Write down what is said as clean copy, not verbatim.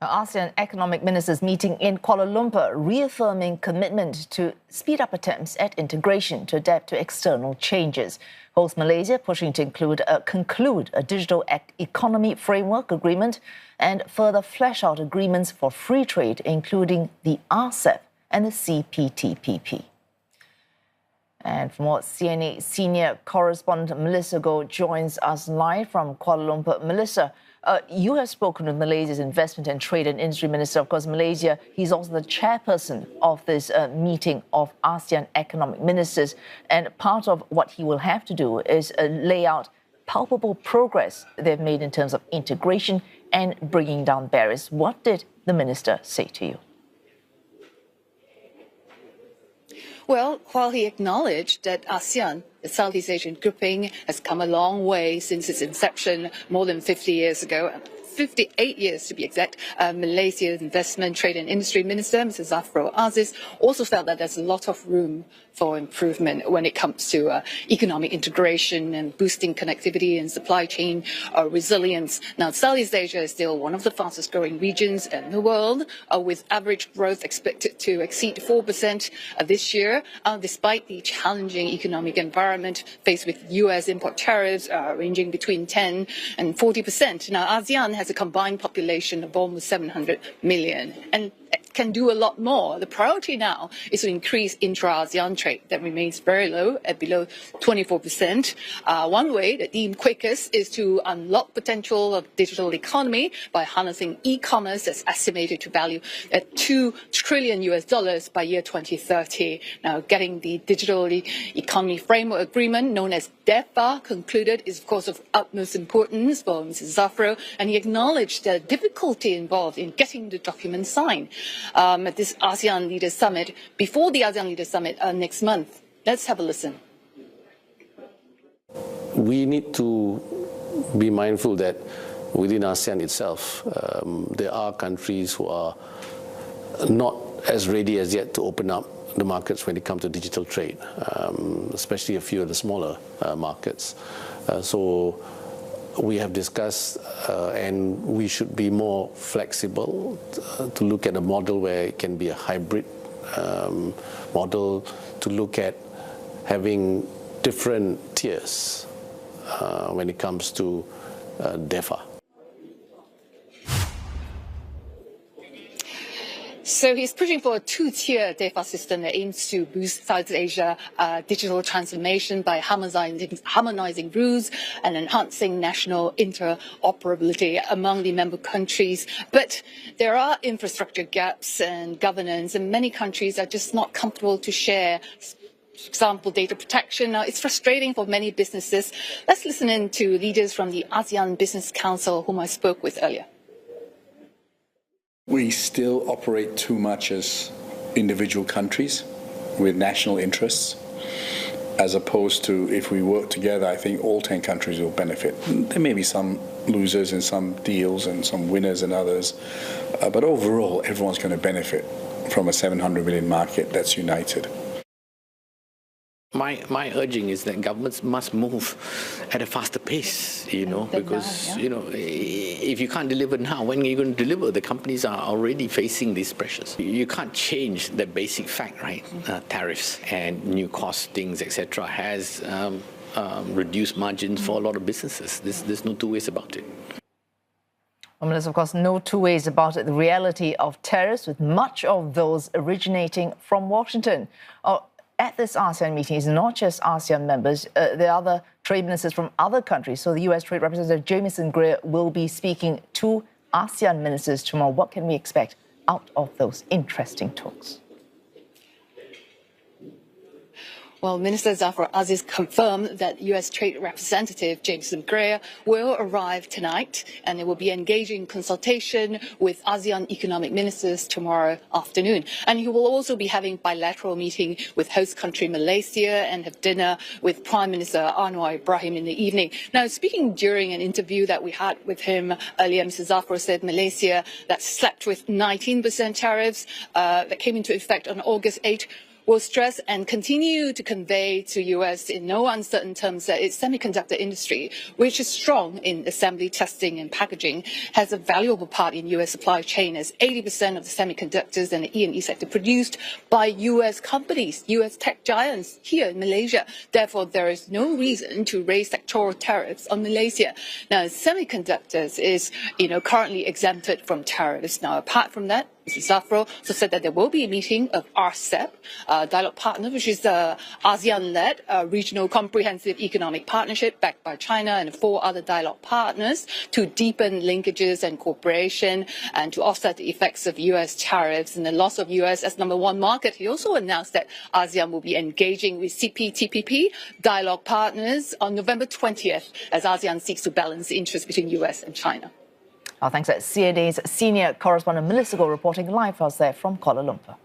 ASEAN economic ministers meeting in Kuala Lumpur, reaffirming commitment to speed up attempts at integration to adapt to external changes. Host Malaysia pushing to conclude a digital economy framework agreement and further flesh out agreements for free trade, including the RCEP and the CPTPP. And for more, CNA senior correspondent Melissa Goh joins us live from Kuala Lumpur. Melissa, you have spoken with Malaysia's Investment and Trade and Industry Minister. Of course, Malaysia, he's also the chairperson of this meeting of ASEAN economic ministers. And part of what he will have to do is lay out palpable progress they've made in terms of integration and bringing down barriers. What did the minister say to you? Well, while he acknowledged that ASEAN, the Southeast Asian grouping, has come a long way since its inception more than 50 years ago, 58 years to be exact, Malaysia's Investment, Trade and Industry Minister, Mr. Zafrul Aziz, also felt that there's a lot of room for improvement when it comes to economic integration and boosting connectivity and supply chain resilience. Now, Southeast Asia is still one of the fastest growing regions in the world, with average growth expected to exceed 4% this year, despite the challenging economic environment faced with US import tariffs ranging between 10 and 40%. Now, ASEAN has a combined population of almost 700 million and can do a lot more. The priority now is to increase intra-ASEAN trade that remains very low at below 24%. One way that deemed quickest is to unlock potential of digital economy by harnessing e-commerce that's estimated to value at $2 trillion by year 2030. Now, getting the digital economy framework agreement known as DEFA concluded is, of course, of utmost importance for Mr. Zafro, and he acknowledged the difficulty involved in getting the document signed at this ASEAN Leaders Summit, before the ASEAN Leaders Summit next month. Let's have a listen. We need to be mindful that within ASEAN itself, there are countries who are not as ready as yet to open up the markets when it comes to digital trade, especially a few of the smaller markets. So we have discussed and we should be more flexible to look at a model where it can be a hybrid model, to look at having different tiers when it comes to DEFA. So he's pushing for a two-tier DEFA system that aims to boost Southeast Asia digital transformation by harmonizing rules and enhancing national interoperability among the member countries. But there are infrastructure gaps and governance, and many countries are just not comfortable to share, for example, data protection. Now, it's frustrating for many businesses. Let's listen in to leaders from the ASEAN Business Council, whom I spoke with earlier. We still operate too much as individual countries with national interests, as opposed to if we work together, I think all 10 countries will benefit. There may be some losers in some deals and some winners in others, but overall, everyone's going to benefit from a 700 million market that's united. My urging is that governments must move at a faster pace, because, if you can't deliver now, when are you going to deliver? The companies are already facing these pressures. You can't change the basic fact, right? Tariffs and new costings, etc., has reduced margins for a lot of businesses. There's no two ways about it. Well, there's, of course, no two ways about it. The reality of tariffs, with much of those originating from Washington. At this ASEAN meeting, it's not just ASEAN members, there are other trade ministers from other countries. So the US Trade Representative Jamieson Greer will be speaking to ASEAN ministers tomorrow. What can we expect out of those interesting talks? Well, Minister Zafrul Aziz confirmed that US Trade Representative Jamieson Greer will arrive tonight, and they will be engaging consultation with ASEAN economic ministers tomorrow afternoon. And he will also be having bilateral meeting with host country Malaysia and have dinner with Prime Minister Anwar Ibrahim in the evening. Now, speaking during an interview that we had with him earlier, Mr. Zafrul said Malaysia, that slapped with 19% tariffs that came into effect on August 8, will stress and continue to convey to US in no uncertain terms that its semiconductor industry, which is strong in assembly, testing and packaging, has a valuable part in US supply chain, as 80% of the semiconductors and the E&E sector produced by US companies, US tech giants here in Malaysia. Therefore, there is no reason to raise sectoral tariffs on Malaysia. Now, semiconductors is, currently exempted from tariffs. Now, apart from that, Mr. Zafro also said that there will be a meeting of RCEP, dialogue partner, which is the ASEAN-led regional comprehensive economic partnership backed by China and 4 other dialogue partners to deepen linkages and cooperation and to offset the effects of US tariffs and the loss of US as #1 market. He also announced that ASEAN will be engaging with CPTPP dialogue partners on November 20th as ASEAN seeks to balance the interests between US and China. Thanks. CNA's senior correspondent Melissa Go reporting live for us there from Kuala Lumpur.